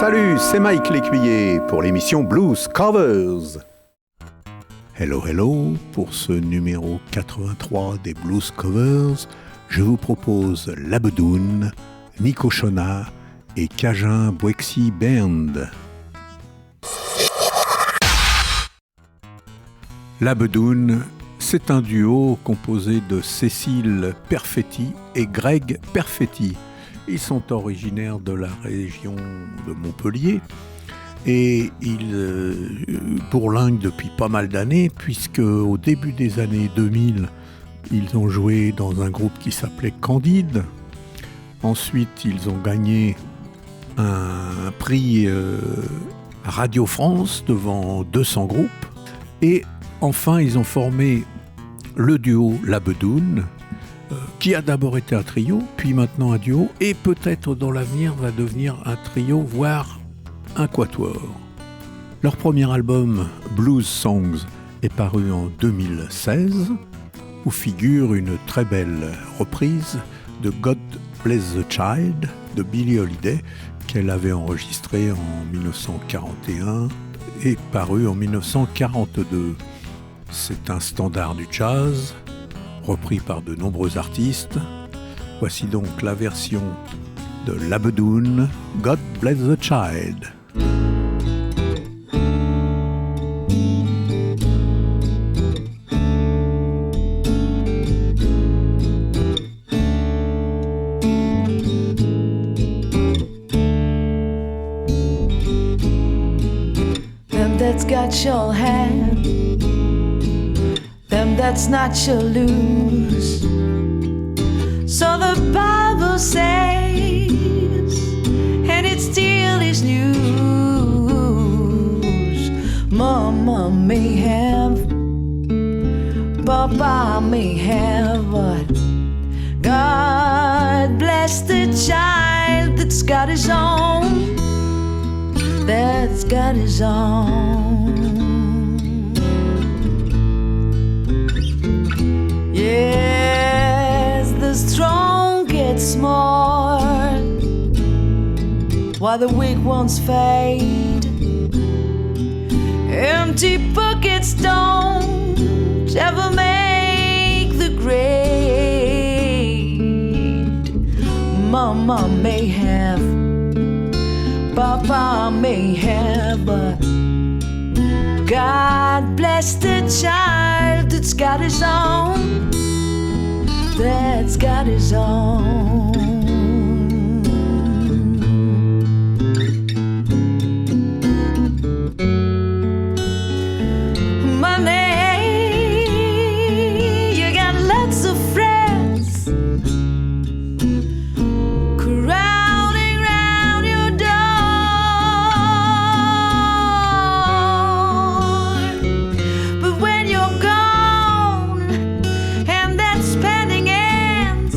Salut, c'est Mike L'Écuyer pour l'émission Blues Covers. Hello, hello, pour ce numéro 83 des Blues Covers, je vous propose Labedoun, Nico Chona et Cajun Bouexy Band. Labedoun, c'est un duo composé de Cécile Perfetti et Greg Perfetti. Ils sont originaires de la région de Montpellier et ils bourlinguent depuis pas mal d'années puisque au début des années 2000, ils ont joué dans un groupe qui s'appelait Candide. Ensuite, ils ont gagné un prix Radio France devant 200 groupes. Et enfin, ils ont formé le duo Labedoun, qui a d'abord été un trio, puis maintenant un duo, et peut-être dans l'avenir va devenir un trio, voire un quatuor. Leur premier album, Blues Songs, est paru en 2016, où figure une très belle reprise de God Bless the Child de Billie Holiday, qu'elle avait enregistré en 1941 et paru en 1942. C'est un standard du jazz, repris par de nombreux artistes. Voici donc la version de Labedoun, God Bless the Child. Them that's got your hand, them that's not your lose. So the Bible says, and it still is news. Mama may have, Papa may have, but God bless the child that's got his own, that's got his own. Yes, the strong get smart while the weak ones fade. Empty pockets don't ever make the grade. Mama may have, Papa may have, but God bless the child that's got his own, that's got his own. Money, you got lots of friends crowding round your door, but when you're gone and that spending ends,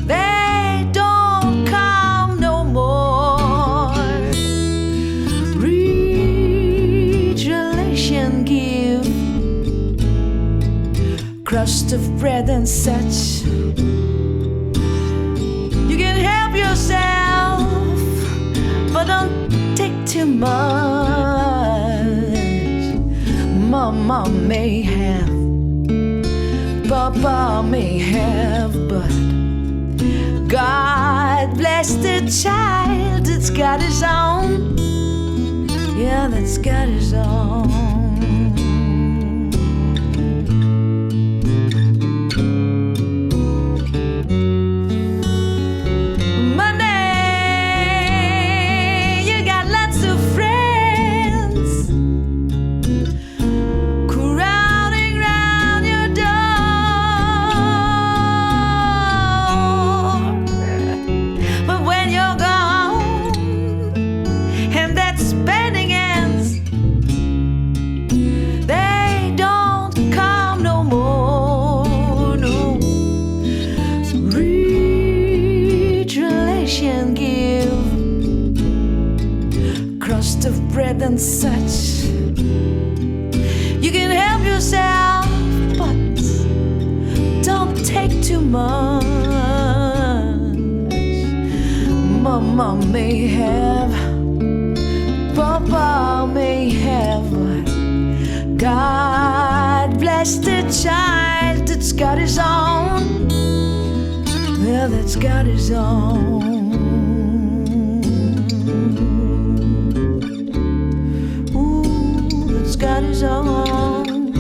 they don't come no more. Read relation, give crust of bread and such. You can help yourself, but don't take too much. Mama may have, Papa may have, but God bless the child that's got his own, yeah, that's got his own. Money, you got lots of friends crowding round your door, but when you're gone and that spending ends, they don't come no more. No. Read relation, give crust of bread and such. You can help yourself, but don't take too much. Mama may have, Papa may have. God bless the child that's got his own. Well, that's got his own. Ooh, that's got his own.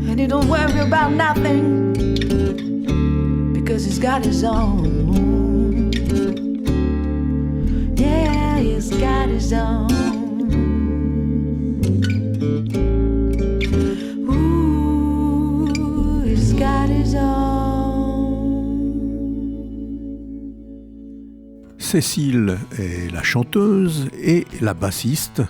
And he don't worry about nothing, because he's got his own. Yeah, he's got his own. Ooh, he's got his own. Cécile est la chanteuse et la bassiste,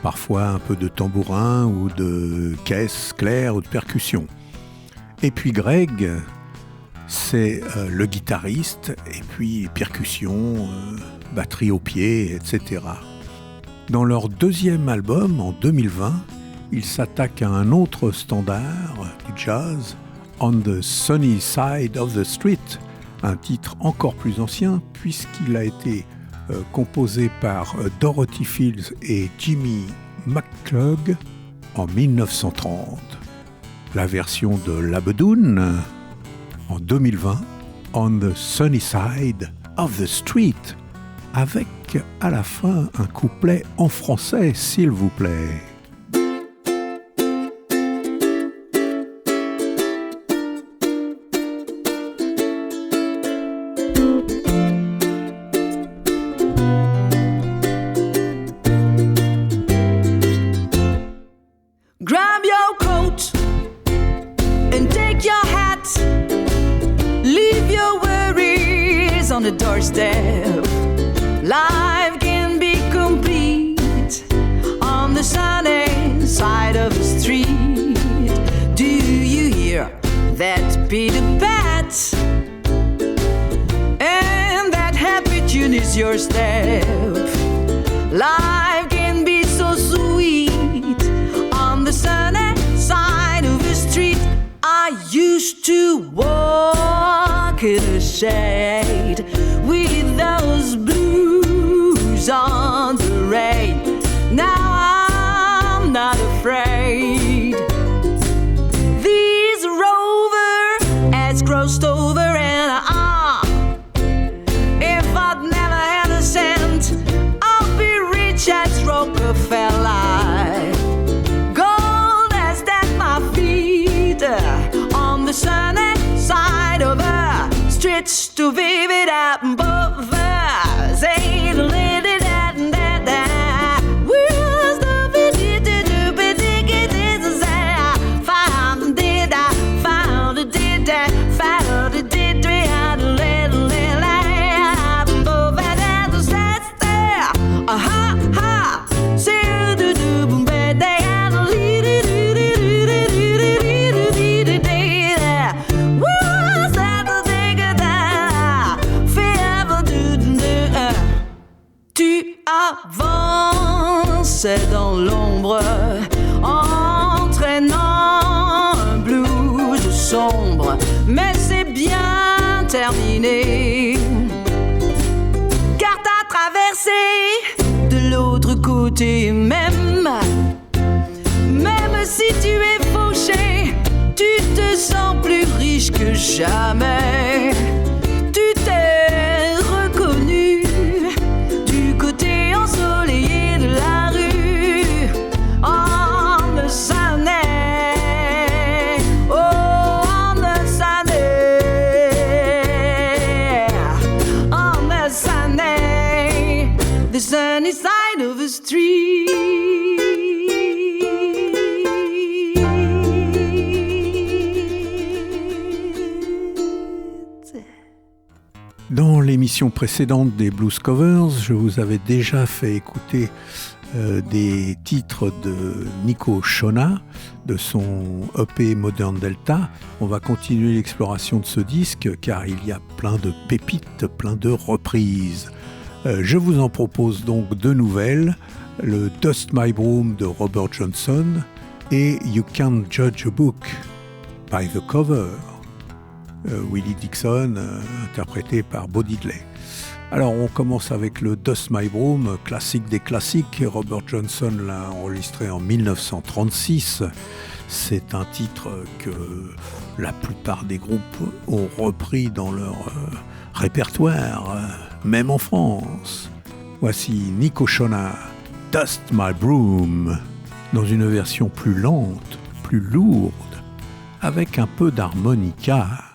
parfois un peu de tambourin ou de caisse claire ou de percussion. Et puis Greg, c'est le guitariste, et puis percussion, batterie au pied, etc. Dans leur deuxième album, en 2020, ils s'attaquent à un autre standard du jazz, On the Sunny Side of the Street, un titre encore plus ancien puisqu'il a été composé par Dorothy Fields et Jimmy McClug en 1930. La version de Labedoun en 2020, On the Sunny Side of the Street, avec à la fin un couplet en français, s'il vous plaît. Grab your coat and take your hat. Leave your worries on the doorstep. Life can be complete on the sunny side of the street. Do you hear that pitter-pat? And that happy tune is your step. Life can be so sweet on the sunny side of the street. I used to walk in the shade with those blues on the rain. Now I'm not afraid. This rover has crossed over, and if I'd never had a cent, I'll be rich as Rockefeller. Gold has at my feet on the sunny side of the streets to vive it up above. Say the lady that where's the found it did that found it did we had a little above that the stats there. Ha ha, say do do boom bad they had a little what's that the thing that forever do. Tu avances dans l'ombre, entraînant un blues sombre, mais c'est bien terminé, car t'as traversé de l'autre côté. Même si tu es fauché, tu te sens plus riche que jamais. Tu t'es reconnu du côté ensoleillé de la rue. On the Sunday, oh on the Sunday, on the Sunday, the sunny side of the street. Dans l'émission précédente des Blues Covers, je vous avais déjà fait écouter des titres de Nico Shona, de son EP Modern Delta. On va continuer l'exploration de ce disque car il y a plein de pépites, plein de reprises. Je vous en propose donc deux nouvelles, le Dust My Broom de Robert Johnson et You Can't Judge a Book by the Cover Willie Dixon, interprété par Bo Diddley. Alors on commence avec le Dust My Broom, classique des classiques. Robert Johnson l'a enregistré en 1936. C'est un titre que la plupart des groupes ont repris dans leur répertoire, même en France. Voici Nico Shona, Dust My Broom, dans une version plus lente, plus lourde, avec un peu d'harmonica.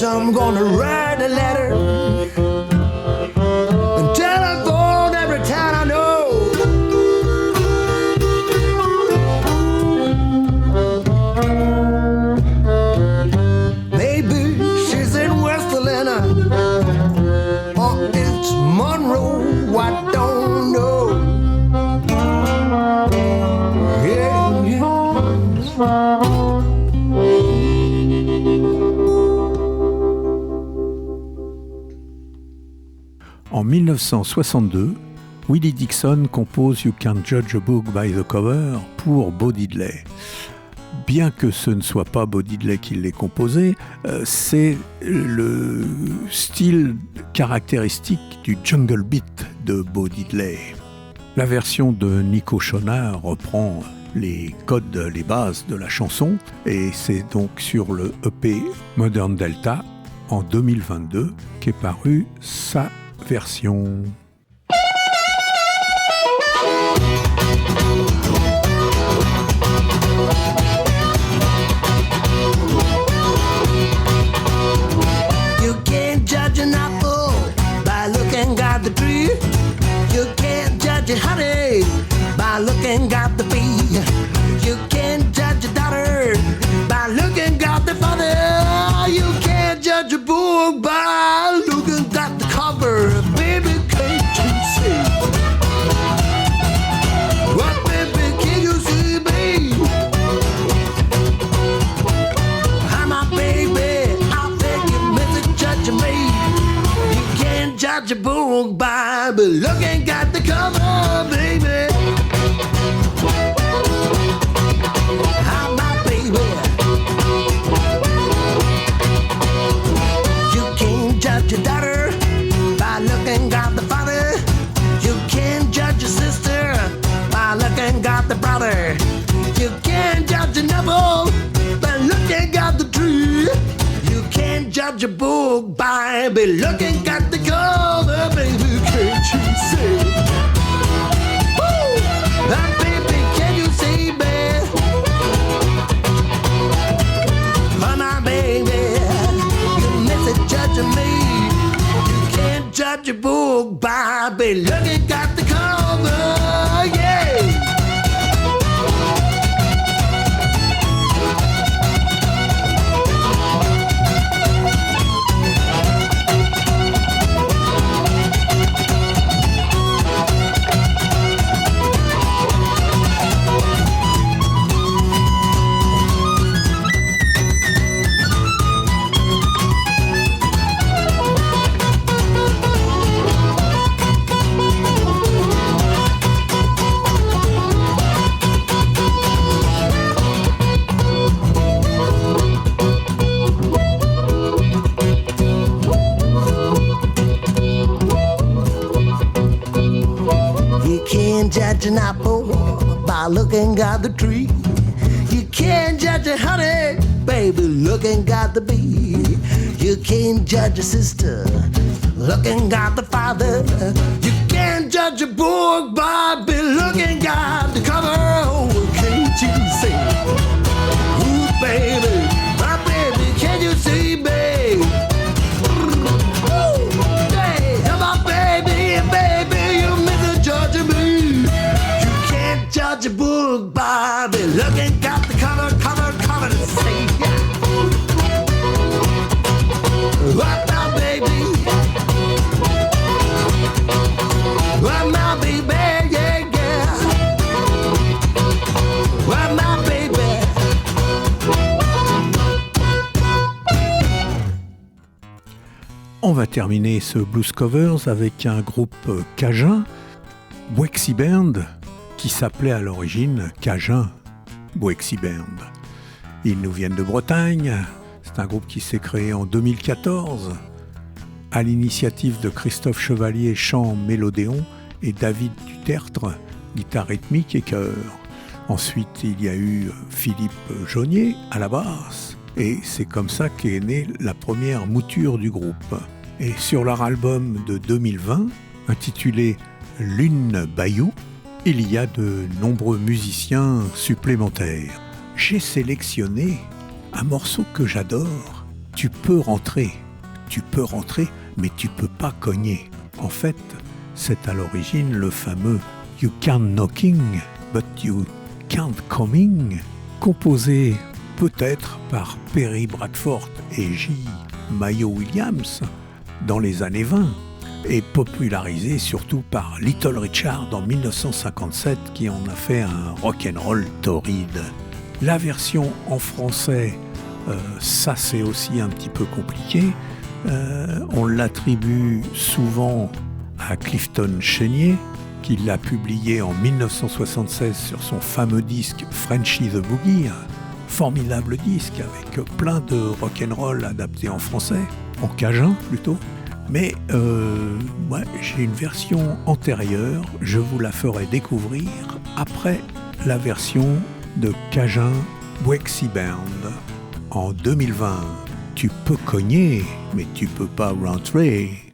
I'm gonna write a letter En 1962, Willie Dixon compose You Can't Judge a Book by the Cover pour Bo Diddley. Bien que ce ne soit pas Bo Diddley qui l'ait composé, c'est le style caractéristique du jungle beat de Bo Diddley. La version de Nico Shona reprend les codes, les bases de la chanson, et c'est donc sur le EP Modern Delta en 2022 qu'est parue sa version. You can't judge an apple by looking at the tree. You can't judge a honey by looking at the bee. You can't judge a daughter by looking at the father. You can't judge a book by looking at the cover. Baby, can't you see? What, baby, can you see, babe? I'm a baby, I think you misjudge me. You can't judge a book by looking at the cover, baby. I'm my baby. You can't judge your daughter by looking at the father. You can't judge your sister by looking at the brother. You can't judge a nipple by looking at the tree. You can't judge a book by looking at the cover, baby. Can't you see? Woo! That baby, can you see, babe? Oh, my baby, you misjudging me. You can't judge a book by looking at the cover, yeah. Judge an apple by looking at the tree. You can't judge a honey, baby, looking at the bee. You can't judge a sister looking at the father. You can't judge a book by looking at the cover. Oh, can't you see? Ooh, baby, my baby, can you see, babe? Ooh, hey, my baby, baby, you misjudging me. Judge a book by looking at the cover and say, yeah. What now, baby? What now, baby? Yeah, yeah. What now, baby? On va terminer ce Blues Covers avec un groupe cajun, Bwexy Band, qui s'appelait à l'origine Cajun Bwexy Band. Ils nous viennent de Bretagne. C'est un groupe qui s'est créé en 2014 à l'initiative de Christophe Chevalier, chant mélodéon, et David Dutertre, guitare rythmique et chœur. Ensuite, il y a eu Philippe Jaunier à la basse, et c'est comme ça qu'est née la première mouture du groupe. Et sur leur album de 2020, intitulé Lune Bayou, il y a de nombreux musiciens supplémentaires. J'ai sélectionné un morceau que j'adore. Tu peux rentrer, mais tu peux pas cogner. En fait, c'est à l'origine le fameux You Can't Knocking, but You Can't Coming, composé peut-être par Perry Bradford et J. Mayo Williams dans les années 20. Et popularisé surtout par Little Richard en 1957 qui en a fait un rock'n'roll torride. La version en français, ça c'est aussi un petit peu compliqué. On l'attribue souvent à Clifton Chenier, qui l'a publié en 1976 sur son fameux disque Frenchy the Boogie, un formidable disque avec plein de rock'n'roll adapté en français, en cajun plutôt. Mais moi, j'ai une version antérieure, je vous la ferai découvrir après la version de Cajun Wexy Band en 2020. Tu peux cogner, mais tu peux pas rentrer.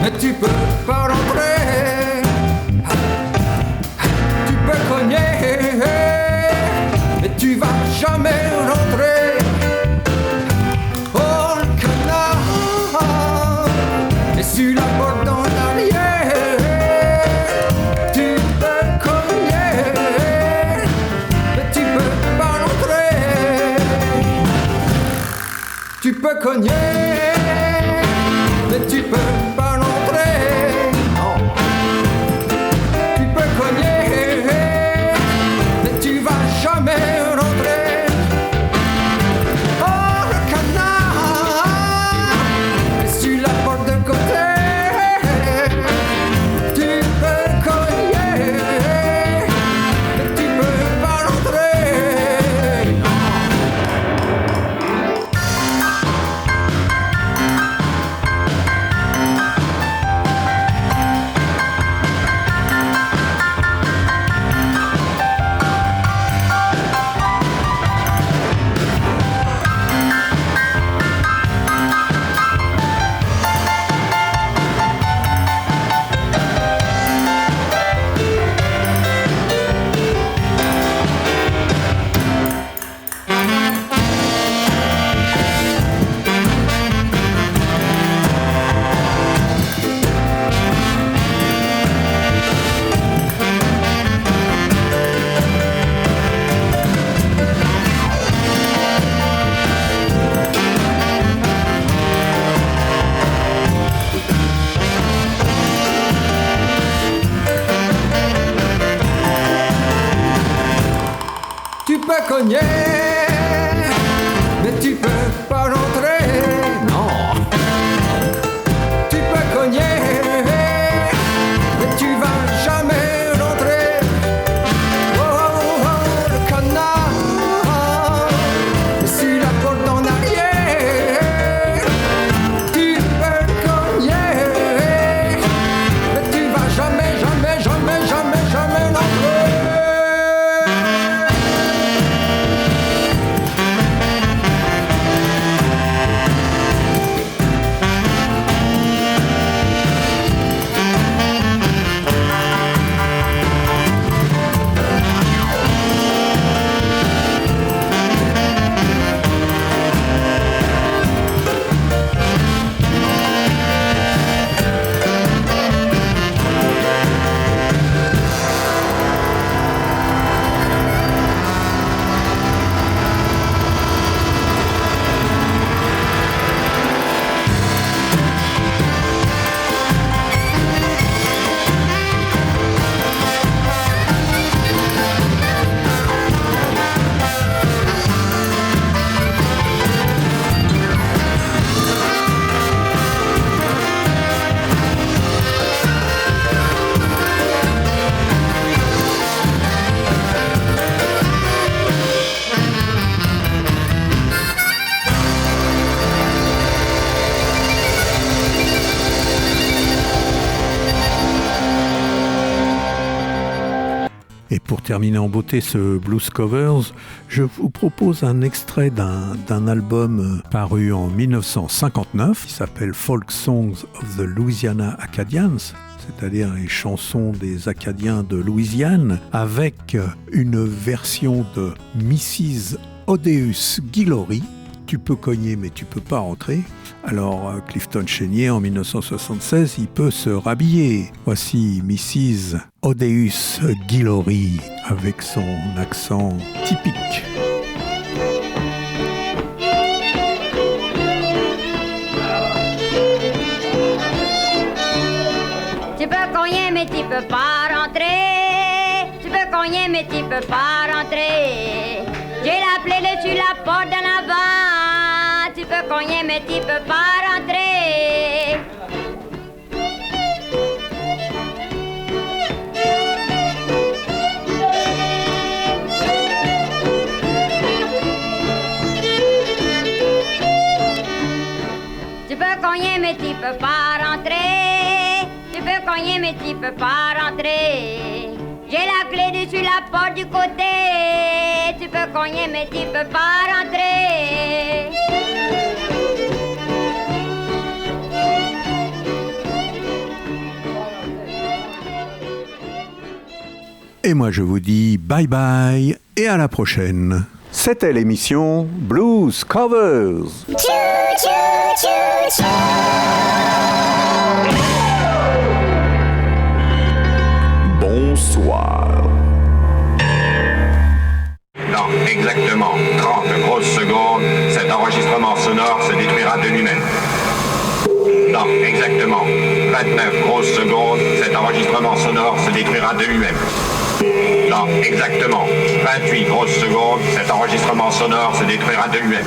Mais tu peux pas rentrer. Tu peux cogner, mais tu vas jamais rentrer. Oh le canard est sur la porte en arrière. Tu peux cogner, mais tu peux pas rentrer. Tu peux cogner, mais tu peux pas rentrer. Non. Tu peux cogner, mais tu vas jamais rentrer. Oh le canard est sur la porte de côté. Tu peux cogner, mais tu peux pas rentrer. Non. Tu peux cogner, mais tu peux pas rentrer. Non. Tu peux cogner, mais tu vas jamais rentrer. Oh, oh, le canard est sur la porte en arrière. Tu peux cogner, mais tu vas jamais, jamais, jamais, jamais, jamais rentrer. Et pour terminer en beauté ce Blues Covers, je vous propose un extrait d'un album paru en 1959 qui s'appelle Folk Songs of the Louisiana Acadians, c'est-à-dire les chansons des Acadiens de Louisiane, avec une version de Mrs. Odeus Guillory Tu peux cogner mais tu peux pas rentrer. Alors Clifton Chenier en 1976, il peut se rhabiller. Voici Mrs. Odeus Guillory avec son accent typique. Tu peux cogner mais tu peux pas rentrer. Tu peux cogner mais tu peux pas rentrer. J'ai la clé dessus la porte d'en avant. Tu peux cogner mais tu peux pas rentrer. Tu peux cogner mais tu peux pas rentrer. Tu peux cogner mais tu peux pas rentrer. J'ai la clé dessus la porte du côté. Tu peux cogner mais tu peux pas rentrer. Et moi je vous dis bye bye et à la prochaine. C'était l'émission Blues Covers. Bonsoir. Dans exactement 30 grosses secondes, cet enregistrement sonore se détruira de lui-même. Dans exactement 29 grosses secondes, cet enregistrement sonore se détruira de lui-même. Dans exactement 28 grosses secondes, cet enregistrement sonore se détruira de lui-même.